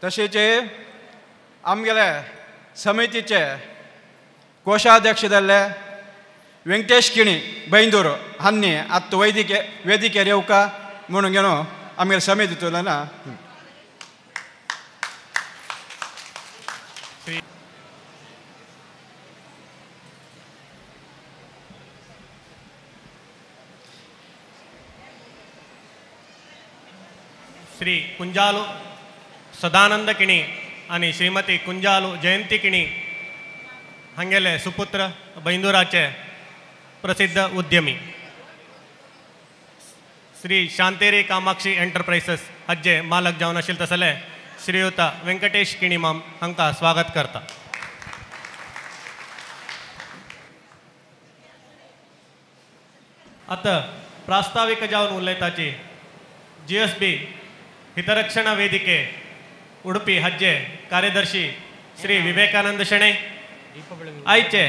तशेंच आमगेले समितीचे कोशाध्यक्ष जाल्ले व्यंकटेश किणी बैंदूर हांनी आत्ता वेदिकेर येवका म्हणून घेवन आमगेले समितीतून ना श्री कुंजालू सदानंद किणी आणि श्रीमती कुंजालू जयंती किणी हांगेले सुपुत्र बैंदुराचे प्रसिद्ध उद्यमी श्री शांतेरी कामाक्षी एंटरप्राइसेस हाचे मालक जावन आशिल्ले तसले श्रीयुत व्यंकटेश किणी माम हांकां स्वागत करता. आतां प्रास्ताविक जावन उलयताची GSB हितरक्षण वेदिके उडुपी हाचे कार्यदर्शी श्री विवेकानंद शेणे आयचे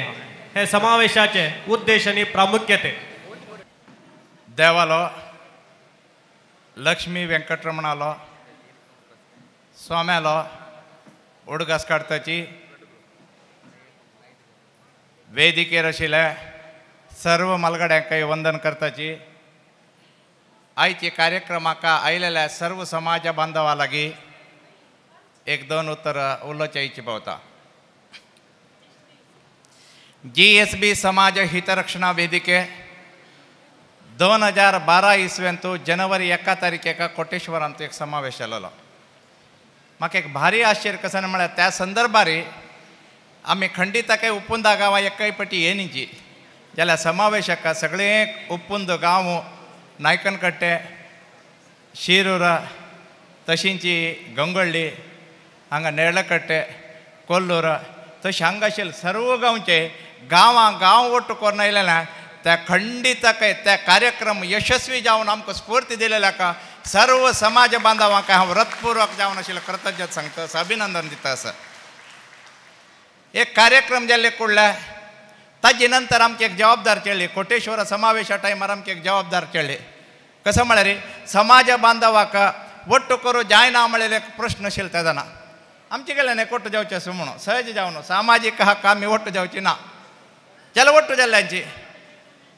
हे समावेशाचे उद्देश आनी प्रामुख्यते देवालो लक्ष्मी वेंकटरमणालो स्वाम्यालो उडगास काडताची वेदिकेर आशिल्ले सर्व मालगड्यांकाय वंदन करताची आयचे कार्यक्रमाक आयलेल्या सर्व समाज बांधवा लागीं एक दोन उत्तर उलोवचे इच्छा पावता. GSB समाज हितरक्षणा वेदिके 2012 इसवेंतू जनवरी 1 तारखेका कोटेश्वरांत एक समावेश जाल्लो. म्हाका एक भारी आश्चर्य कशें म्हळ्यार त्या संदर्भारी आमी खंडिताके उपुंदा गांवां एकाय पटी येनिची जाल्यार समावेशाक सगळे उपुंद गांव नायकनकट्टे शिरूर तशींची गंगोळ्ळी हांगा नेरळकट्टे कोल्लूर तशें हांगा आशिल्ले सर्व गांवचे गांव ओट्ट करून आयलेल्या त्या खंडिताके त्या कार्यक्रम यशस्वी जावन आमकां स्फूर्ती दिलेल्याक सर्व समाज बांधवांक हांव हृदयपूर्वक जावन आशिल्लें कृतज्ञता सांगता, अभिनंदन दिता. सर एक कार्यक्रम जाल्ले कुडले ताजे नंतर आमची एक जबाबदार केली. कोटेश्वर समावेशा टायमार आमची एक जबाबदार केली. कसं म्हळ्यार समाज बांधवाक ಒಟ್ಟು करू जायना म्हळ्यार एक प्रश्न आशिल्लो तेदना आमचे गेल्यान एकवट्ट जावचें अशें म्हणून सहज जावन सामाजीक हक्क आमी ಒಟ್ಟು जावची ना जाल्यार ಒಟ್ಟು जाल्ल्यांची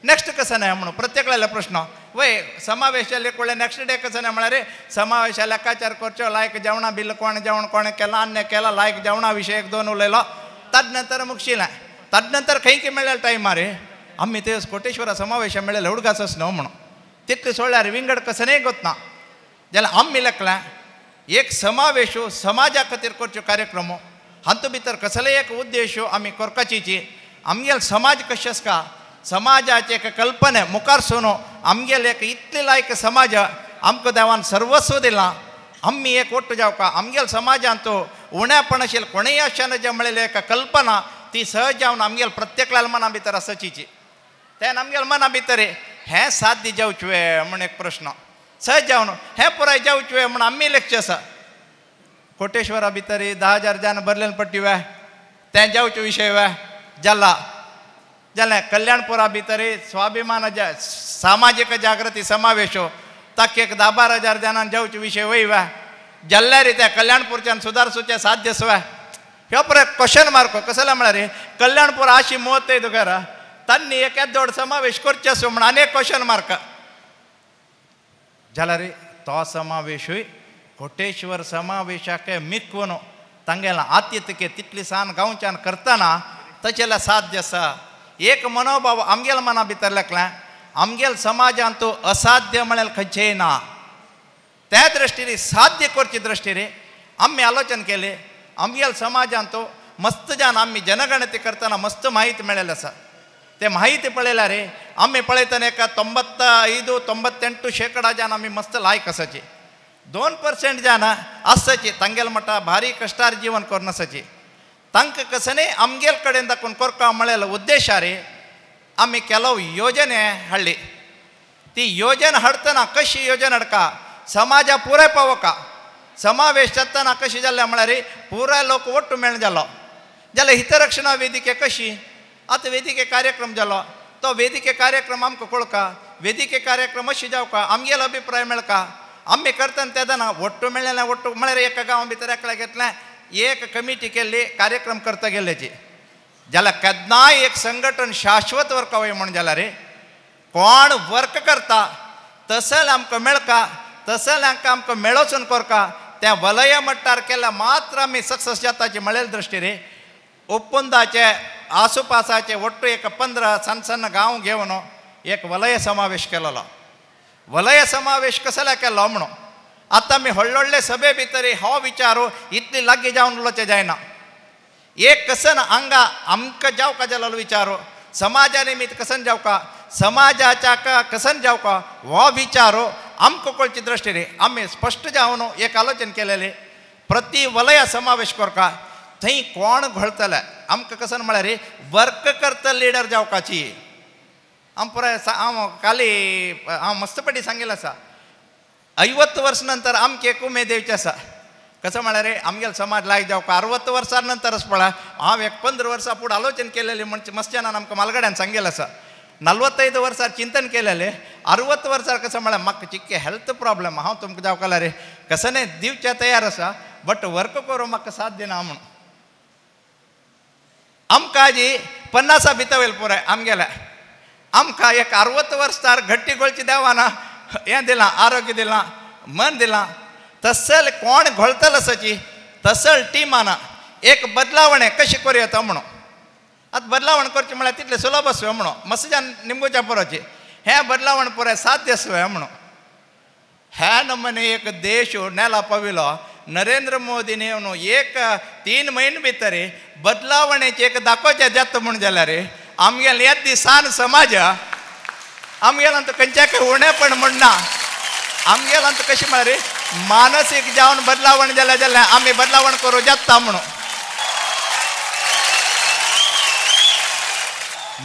नेक्स्ट कसं नाही म्हणून प्रत्येकाला प्रश्न वय समावेश जाल्ले कोळे नेक्स्ट डे कसं नाही म्हळ्यार समावेशा लेक्काचार करच्यो लायक जेवणा बिल जेवण कोणें केलां अन्य केलां लायक जेवणा विशय एक दोन उलयलो ताज नंतर मुगशिलें. ताज नंतर खंय मेळ्ळेल्या टायमार आमी ते कोटेश्वरा समावेश मेळ्ळेले हुडगासच न्हू म्हणून तितले सोडल्यार विंगड कसनय गोतना जाल्यार आमी लेखला एक समावेश समाजा खातीर करच्यो कार्यक्रम हातूं भितर कसलेय एक उद्देश आमी करपाची आमगेल समाज कशें आसता समाजाचे एक कल्पने मुखार सोन आमगेल एक इतले लायक समाज आमकां देवान सर्वस्व दिलां. आमी एक ಒಟ್ಟು जावका आमगेल समाजांत उण्यापण आशिल्लें कोणेय आशान जे मेळिल्ले एक कल्पना ती सहज जावन आमगेल प्रत्येकाल्या मना भितर आसची तेन आमगेल मना भितर हें साध्य जावचें म्हण एक प्रश्न सहज जावन हें पुराय जावचें म्हण आमी लेखचें आसा. कोटेश्वरा भितर 10,000 जन बरलेन पट्टी वे तें जावचे विशय वे जाला जाल्यार कल्याणपुरा भितर स्वाभिमान सामाजीक जागृती समावेश ताक एक 10-12,000 जनांक जावचे विशय वय वे जाल्ल्यार त्या कल्याणपूरच्यान सुदारसूचे साध्य वे ह्यो पळय क्वेश्चन मार्क कसले म्हळ्यार कल्याणपूर 35 घरा तांणी एक दोड समावेश करचे असो म्हण अनेक क्वेश्चन मार्क जाल्यार तो समावेशूय कोटेश्वर समावेशाक मिक्वून तांगेला आत्यतिके तितली सान गांवच्यान करतना तशें साध्य आसा. एक मनोभाव आमगेल मना भितर लेखला आमगेल समाजांत असाध्य म्हळ्यार खंयचेंय ना त्या दृश्टीन साध्य करचे दृश्टीन आमी आलोचन केले. आमगेल समाजांत मस्त जाण आमी जनगणती करतना मस्त माहिती मेळ्ळेली आसा. ते माहिती पळयल्यार आमी पळयतना एका 95-98% जाण आमी मस्त लायक आसाची 2% जाण आसाची तांगेल मटा भारी कश्टार जीवन करून आसाची तांकां कसनय आमगेल कडेन दाखोवन करपा म्हळ्यार उद्देशार आमी केलो योजने हाडली. ती योजना हाडतना कशी योजना हाडका समाजा पुराय पावोका समावेश जातना कशी जाल्लें म्हळ्यार पुराय लोक ಒಟ್ಟು मेळ जालो जाल्यार हितरक्षणा वेदिके कशी आतां वेदिके कार्यक्रम जालो तो वेदिके कार्यक्रम आमकां कळका वेदिके कार्यक्रम अशी जावका आमगेलो अभिप्राय मेळका आम्ही करतना तेदना ಒಟ್ಟು मेळ्ळें ಒಟ್ಟು म्हळ्यार एका गांवा भितर एकल्या घेतलें एक कमिटी केल्ली कार्यक्रम करता गेल्ल्याची जाल्यार केन्नाय एक संघटन शाश्वत वर्क वय म्हण जाल्यार रे कोण वर्क करता तसल आमकां मेळका तसल आमकां मेळोचून करका त्या वलय मट्टार केल्यार मात्र आमी सक्सेस जाताची म्हळेल दृश्टी रे ಒಪ್ಪಂದಾचे आसुपासाचे ಒಟ್ಟು एक 15 सಣ್ಣ सಣ್ಣ गांव घेवन एक वलय समावेश केलेलो वलय समावेश कसला केलो म्हणून आतां आमी व्हडले सभे भितर हो विचारू इतली लागीं जावन उलोवचें जायना एक कसन हांगा आमकां जावका जाल्यार विचारू समाजा निमित्त कसन जावका समाजाच्या कसन जावका हो विचारू आमकां कळची दृश्टी रे आमी स्पश्ट जावन एक आलोचन केलेले प्रति वलय समावेश करका थंय कोण घोळतले आमकां कसन म्हळ्यार रे वर्क करता लिडर जावपाची हांव पुराय हांव काली हांव मस्तपटी सांगिल्लें आसा 50 वर्सां नंतर आमकां एक उमेद येवची आसा कसं म्हळ्यार रे आमगेलो समाज लायक जावका 60 वर्सां नंतरच पळय हांव एक 15 वर्सां फुडें आलोचन केलेली म्हणजे मस्त्यानान आमकां मालगड्यान सांगिल्लें आसा 45 वर्सार चिंतन केलेलें 60 वर्सार कसं म्हळ्यार म्हाका चिक्के हेल्थ प्रॉब्लेम हांव तुमकां जावकाला रे कसं न्ही दिवचें तयार आसा बट वर्क करूं म्हाका साथ दिना म्हणून आमकां आजी 50 भितर पुराय आमगेल्या आमकां एक 60 वर्सार घट्टी गोळची देवाना हें दिलां आरोग्य दिलां मन दिलां तसल कोण घोळतलो आसाची तसल टिमाना एक बदलावणे कशी करूं येता म्हणून आतां बदलावण करचें म्हळ्यार तितलें सुलभ आसूं म्हणून मस्त्यान निमगोच्या पुरोची हें बदलावण पुराय साध्य आसूं म्हणून ह्या नमूने एक देश नेला पाविलो नरेंद्र मोदीन येवन एक 3 म्हयने भितर बदलावणेची एक दाखोवचें जाता म्हूण जाल्यार आमगेलें येत दिसान समाज आमगेलां तो खंयच्याय उणेपण म्हणना आमगेलां तो कशी म्हळ्यार मानसीक जावन बदलावण जाल्यार जाल्यार आमी बदलावण करूं जाता म्हणून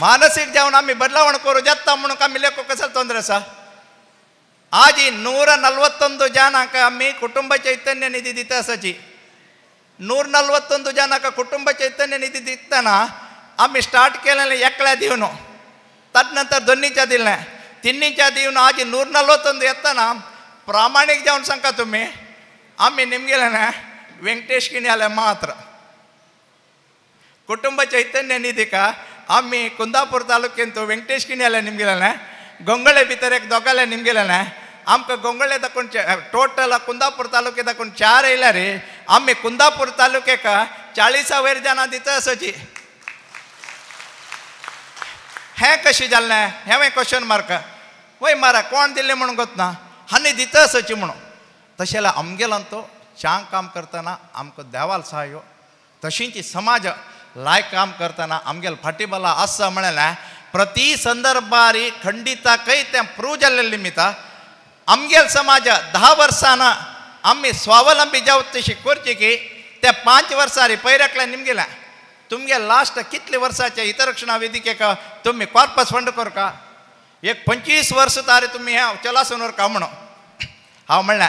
मानसीक जावन आमी बदलावण करूं जाता म्हणून आमी लेखो कसलो ತೊಂದರೆ आसा आज 141 जनांक आमी कुटुंब चैतन्य निधी दिता आसाची 141 जनांक कुटुंब चैतन्य निधी दितना आमी स्टार्ट केलेलें एकल्या दिवन ताजे नंतर दोनीच्या दिलें तिन्नीच्या दिवन आज 141 येतना प्रामाणीक जावन सांगता तुमी आमी निमगेलें वेंकटेश किणी मात्र कुटुंब चैतन्य निधी का आमी कुंदापूर तालुक्यांत वेंकटेश किणी निमगेलें गोंगळे भितर एक दोगाले निमगेलें आमकां गोंगळे दाखोवन टोटल कुंदापूर तालुके दाखोवन 4 येयल्या रे आमी कुंदापूर तालुक्याक 40 वयर जाणां दिता आसाची हें कशें जाल्लें हें क्वेश्चन मार्क वय मारा कोण दिल्लें म्हणून गोतना आनी दिता आसाची म्हणून तशें जाल्यार आमगेलो तो चांग काम करतना आमकां देवाल सहाय्य तशींच समाज लायक काम करतना आमगेलो फाटीबला आसा म्हळ्यार प्रति संदर्भारी खंडिताकय तें प्रूव जाल्लें निमित्त आमगेल समाज 10 वर्सां आमी स्वावलंबी जावं तशी करची की त्या 5 वर्सां पयऱ्याकल्या निमगेल्या तुमगे लास्ट कितले वर्साचे हितरक्षणा वेदिकेक तुमी कॉर्पस फंड करका एक 25 वर्सां तारी तुमी हें चलासून व्हरका म्हणून हांव म्हणलें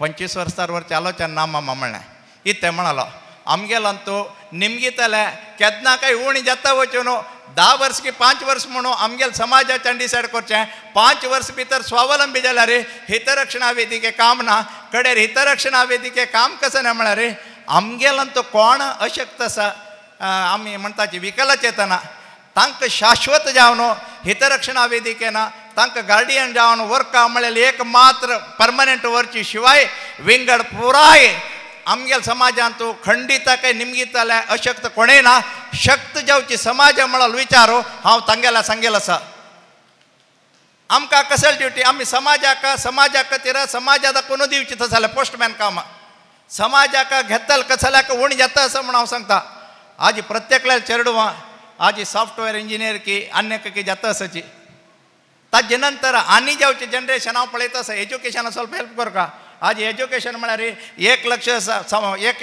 25 वर्सां वरचें आलोचन ना मामा म्हणलें इतें म्हणालो आमगेलांतू निमगीतले केदनाकय उणी जाता वचून 10 वर्स की 5 वर्स म्हणून आमगेल समाजाच्यान डिसायड करचें 5 वर्स भितर स्वावलंबी जाल्यार हितरक्षणा वेदिके काम ना कडेर हितरक्षणा वेदिके काम कशें ना म्हळ्यार आमगेलांतू कोण अशक्त आसा आमी म्हणटाची विकलचेतना तांकां शाश्वत जावन हितरक्षणा वेदिकेना तांकां गार्डियन जावन व्हरका म्हळ्यार एक मात्र परमनंट व्हरची शिवाय विंगड पुराय आमगेल समाजांतू खंडिताकय निमगीताले अशक्त कोणेय ना शक्त जावची समाज म्हणून विचारू हांव तांगेला सांगेल आसा आमकां कसल ड्युटी आमी समाजाक खातीर समाजाक कोणू दिवची तसले पोस्टमॅन काम समाजाक घेतल कसल्याक उणी जाता असं म्हणून हांव सांगता आज प्रत्येकल्या चेडवां आज सॉफ्टवेअर इंजिनियर की अन्य की जाता आसाची ताजे नंतर आनी जावचे जनरेशन हांव पळयता आसा एज्युकेशना स्वल्प हेल्प करता आज एज्युकेशन म्हळ्यार 1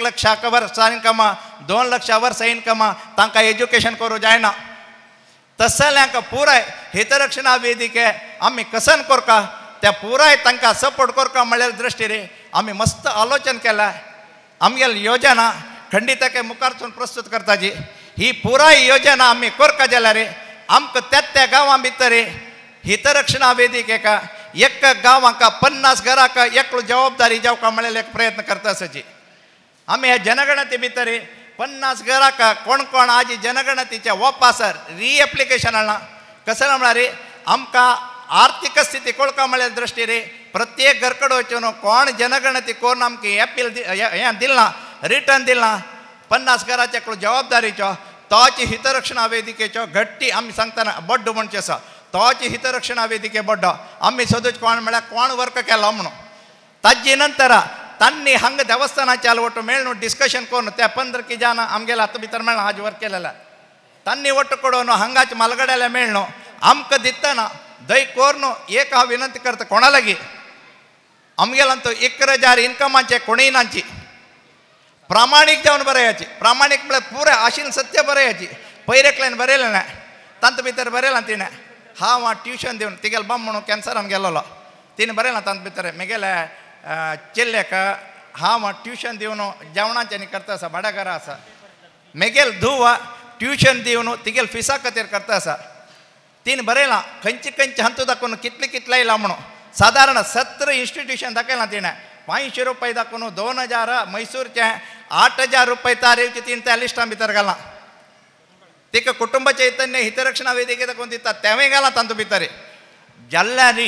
लाख वर्सा इनकम 2 लाख वर्सा इनकम तांकां एज्युकेशन करूं जायना तसल्यांक पुराय हितरक्षणा वेदिके आमी कसन करता त्या पुराय तांकां सपोर्ट करता म्हळ्यार दृश्टीर आमी मस्त आलोचन केला आमगेली योजना खंडिताके मुखारसून प्रस्तुत करताची ही पुराय योजना आमी करता जाल्यार आमकां त्या गांवां भितर हितरक्षणा वेदिकेक एक गांवांका 50 घरांका एकलो जबाबदारी जावका म्हणलेले एक प्रयत्न करता आसाची आमी ह्या जनगणती भितर 50 घरांका कोण कोण आज जनगणतीच्या वापासर रिएप्लिकेशन हाडला कसं म्हणल्यार आमकां आर्थिक स्थिती कळका म्हणल्या दृश्टीर प्रत्येक घरकडे वचून कोण जनगणती करून आमकां एपील हें दिलना रिटर्न दिलना 50 घरांचे जबाबदारीचो तोची हितरक्षणा वेदिकेचो घट्टी आमी सांगतना बड्डो म्हणचे आसा तोची हितरक्षणा वेदिके बड्डो आमी सोदूच कोण म्हळ्यार कोण वर्क केलो म्हणून ताजे नंतर तांणी हांगा देवस्थानाचे अलवटो मेळून डिस्कशन करून त्या 15 जन आमगेले हात भितर मेळून हाजे वर्क केलेला तांणी ಒಟ್ಟು ಕೊಡೋನು ಹಂಗಾಚೆ ಮಲಗಡೆಲ್ಲ ಮೇಳ್ನು ಆಮ್ಕ ದಿತ್ತನ ದೈ ಕೋರ್ನು ಏಕ ವಿನಂತಿ करता कोणालागी आमगेलंतू 1000 इन्कमाचे कोणीनांची प्रामाणिक जावन बरेयाची प्रामाणिक म्हळ्यार पुरे आशीन सत्य बरेयाची पयरेकल्यान बरयलें ना तांत भितर बरयलां तिणें हांव ट्युशन दिवन तिगेलो बॉम म्हणून कॅन्सरान गेलोलो तिणें बरयलां तांत भितर म्हगेले चेल्लेक हांव ट्युशन दिवन जेवणाचें न्ही करता आसा भाड्याघरा आसा म्हगेल धुव ट्युशन दिवन तिगेल फिसा खातीर करता आसा तिणें बरयलां खंयचे हंतू दाखोवन कितले इला म्हणून सादारण 17 इन्स्टिट्यूशन दाखयलां तिणें 500 रुपये दाखोवन 2000 मैसूरचे 8000 रुपये तारीवचे तिणें त्या लिस्टां भितर घालां तिका कुटुंब चैतन्य हितरक्षणा वेदिके दाखोवन दिता तेवूय घालां तांतू भितर जाल्यार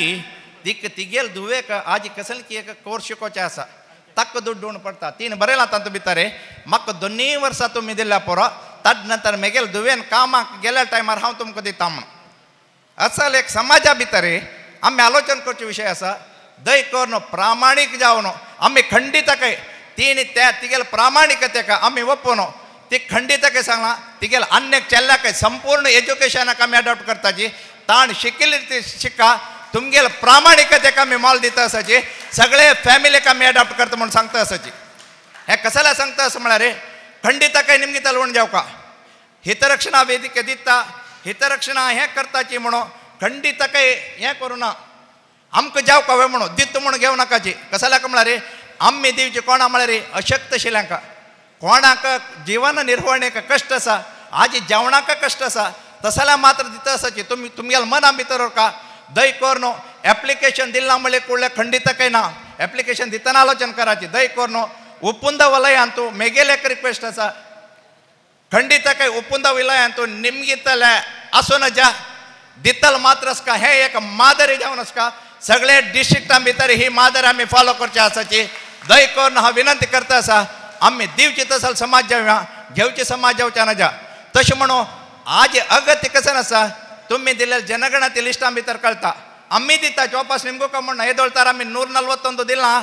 तिगेल धुवेक आज कसलकी एक कोर्स शिकोवचें आसा ताका दुड्ड उण पडटा तिणें बरयलां तांतू भितर म्हाका 2 वर्सां तुमी दिल्या पुरो ताज नंतर म्हगेल धुवेन कामाक गेल्या टायमार हांव तुमकां दिता म्हणून असल एक समाजा भितर आमी आलोचन करचे विशय आसा दय करून प्रामाणीक जावन आमी खंडितकाय तिगेल प्रामाणिकतेक आमी ओपून ती खंडितकाय सांगलां तिगेल अन्य चेल्ल्याक संपूर्ण एज्युकेशनाक आमी अडॉप्ट करताची ताण शिकिल्ली ती शिका तुमगेल प्रामाणिकतेक आमी मोल दिता आसाची सगळे फॅमिलीक आमी अडॉप्ट करता म्हणून सांगता आसाची हें कसल्या सांगता आसा म्हळ्यार खंडितकाय निमगी तलवण जावका हितरक्षणा वेदिके दिता हितरक्षणा हें करताची म्हणून खंडितकाय हें करूं ना आमकां जावका वे म्हणून दित म्हणून घेवं नाकाची कसल्याक म्हळ्यार आमी दिवची कोणा म्हळ्यार अशक्तशिल्यांक कोणाक जिवन निर्वहणेक कश्ट आसा आज जेवणाक कश्ट आसा तसल्या मात्र दिता आसाची तुमगेलें मना भितर का दय करून एप्लिकेशन दिला म्हणले कुळ्ळे खंडितकाय ना एप्लिकेशन दितना आलोचन कराची दय करून ಒಪ್ಪಂದ ವಲಯಂತೂ ಮೇಗೆಲೆ ರಿಕ್ವೆಸ್ಟ್ ಅಸ ಖಂಡಿತಕ್ಕೆ ಒಪ್ಪಂದ ವಲಯಂತೂ ನಿಮ್ಗಿತ್ತಲೆ असोनज दितल मात्रस्का हे एक मादरी जावनस्का सगळे डिस्ट्रिक्टां भितर ही मादर आमी फॉलो करचे आसाची दय करून हांव विनंती करता आसा आमी दिवची तसल समाज जावया घेवची समाज जावच्या नजा तशें म्हणून आज अगत्य कसन आसा तुमी दिलेले जनगणती लिस्टां भितर कळटा आमी दिता वापस निमगो का म्हणून येदोळतार आमी 141 दिलां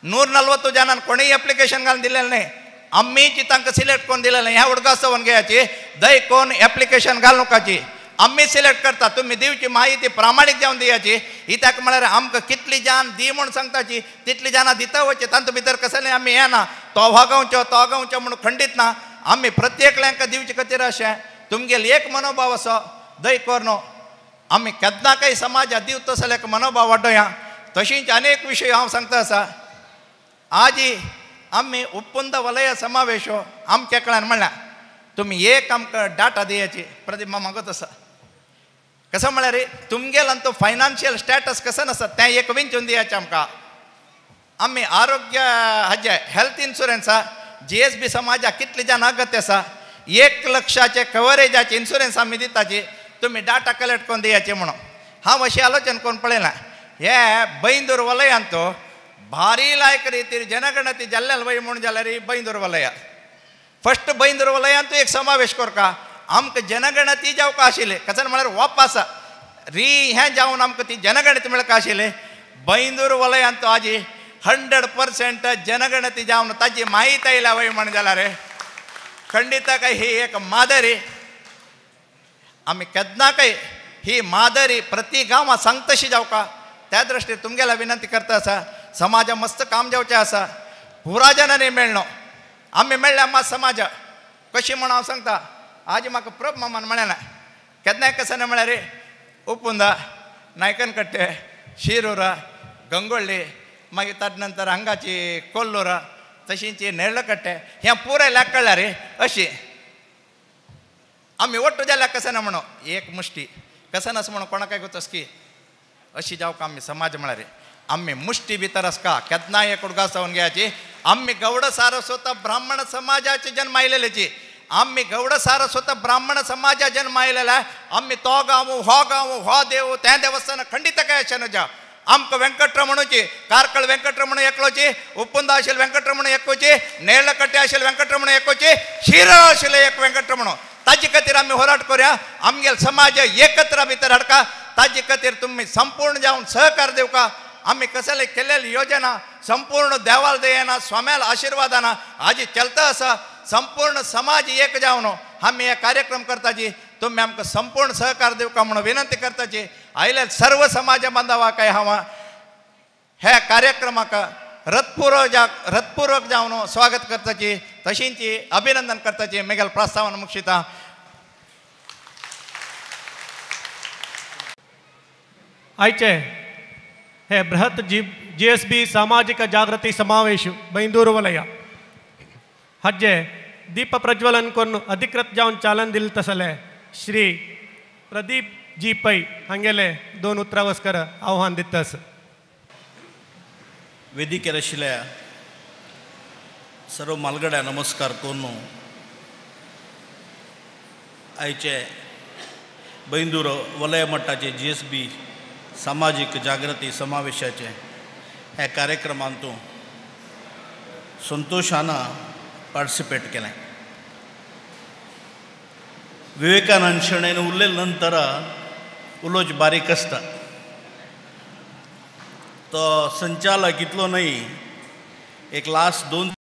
140 जनांक कोणीय एप्लिकेशन घालून दिलेलें न्ही आमीची तांकां सिलेक्ट करून दिलेलें ह्या उडगासवन घेयाची दय कोण एप्लिकेशन घालूकाची आमी सिलेक्ट करता तुमी दिवची माहिती प्रामाणीक जावन दियाची ही ताका म्हळ्यार आमकां कितली जान दी म्हूण सांगताची तितली जाणां दिता वचची तांतू भितर कसलें आमी हें ना तो गांवचो म्हणून खंडीत ना आमी प्रत्येकल्यांक दिवचे खातीर अशें तुमगेल एक मनोभाव असो दय करून आमी केन्नाकय समाजा दिव तसले एक मनोभाव वाडोया तशींच अनेक विशय हांव सांगता आसा आज आमी ಒಪ್ಪಂದ वलय समावेश आमच्या कळान म्हणल्यार तुमी एक आमकां डाटा दियाची प्रदीप मागत आसा कसं म्हळ्यार तुमगेलो फायनान्शियल स्टेटस कसं आसा तें एक विंचून दियाचें आमकां आमी आरोग्य हाजे हेल्थ इन्शुरन्सा GSB समाजाक कितले जाण अगत्य आसा 1 लाखाचे कवरेजाचे इन्शुरन्स आमी दिताची तुमी डाटा कलेक्ट करून दियाचे म्हणून हांव अशी आलोचन करून पळयलां हे बैंदूर वलयांत भारी लायक रितीर जनगणती जाल्लेल वय म्हणून जाल्यार बैंदूर वलय फस्ट बैंदूर वलयांतू एक समावेश करका आमकां जनगणती जावका आशिल्ली कसं म्हळ्यार वापस री हें जावन आमकां ती जनगणती मेळका आशिल्ली बैंदूर वलयांत आज 100% जनगणती जावन ताची माहिती आयल्या वय म्हण जाल्यार खंडितकाय ही एक मादरी आमी केन्नाकय ही मादरी प्रति गांवां सांगतशी जावका त्या दृश्टीर तुमगेल्या विनंती करता आसा समाजा मस्त काम जावचें आसा पुरा जनांनी मेळ्ळो आमी मेळ्ळ्या मात समाज कशी म्हूण हांव सांगता आज म्हाका प्रभ मामान म्हळें केन्नाय कसं म्हळ्यार उपुंदा नायकन कट्टे शिरूर गंगोळ्ळी मागीर ताजे नंतर हांगाची कोल्लूर तशींच नेरळ कट्टे हें पुराय लेकळ्ळ्यार अशी आमी ಒಟ್ಟು जाल्यार कसं म्हणून एक मुश्टी कसं आसा म्हणून कोणाकाय गोतस की अशी जावं आम्ही समाज म्हळ्यार आम्ही मुष्टी भितर आसका केन्नाय एक उडगा जावन घेयाची आम्ही गौड सारस्वत ब्राह्मण समाजाचे जन्म आयलेलेची आम्ही गौड सारस्वत ब्राह्मण समाजा जन्म आयलेला आम्ही तो गांव हो देव त्या देवस्थान खंडित काय अशें जा आमकां वेंकटरमणूची कारकळ वेंकटरमण एकलोची उप्पुंदा आशिल्ले वेंकटरमण एकोची नेळकट्टे आशिल्ले वेंकटरमण एकोची शिरा आशिल्ले एक वेंकटरमण ताजे खातीर आमी होराट करूया आमगेल समाज एकत्र भितर हाडका ताजे खातीर तुमी संपूर्ण जावन सहकार दिवका आम्ही कसले केलेली योजना संपूर्ण देवाल देयना स्वाम्याल आशीर्वादाना आजी चलता असा संपूर्ण समाज एक जावन आम्ही हे कार्यक्रम करताची तुम्ही आमकां संपूर्ण सहकार दिवका म्हणून विनंती करताची आयल्या सर्व समाज बांधवाक हांव ह्या कार्यक्रमाक रथपूर्वक जावन स्वागत करताची तशींची अभिनंदन करताची मेगेल प्रस्तावना मुक्षिता आयचे हे बृहತ್ GSB ಸಾಮಾಜಿಕ ಜಾಗೃತಿ ಸಮಾವೇಶ ಬೈಂದೂರು ವಲಯ हजे दीप प्रज्वलन करून अधिकृत जावन चालन दिले तसले श्री प्रदीप जी पै हांगेले 2 उतरावस्कर आव्हान दितस वेदिकेर आशिल्ल्या सर्व मालगड्या नमस्कार करून आयचे बैंदूर वलय मट्टाचे GSB सामाजिक जागृती समावेशाचे ह्या कार्यक्रमांत संतोषानं पार्टिसिपेट केलें विवेकानंद शणेन उरले नंतर उलोवच बारीक आसता तो संचालक इतलो न्हय एक लास्ट 2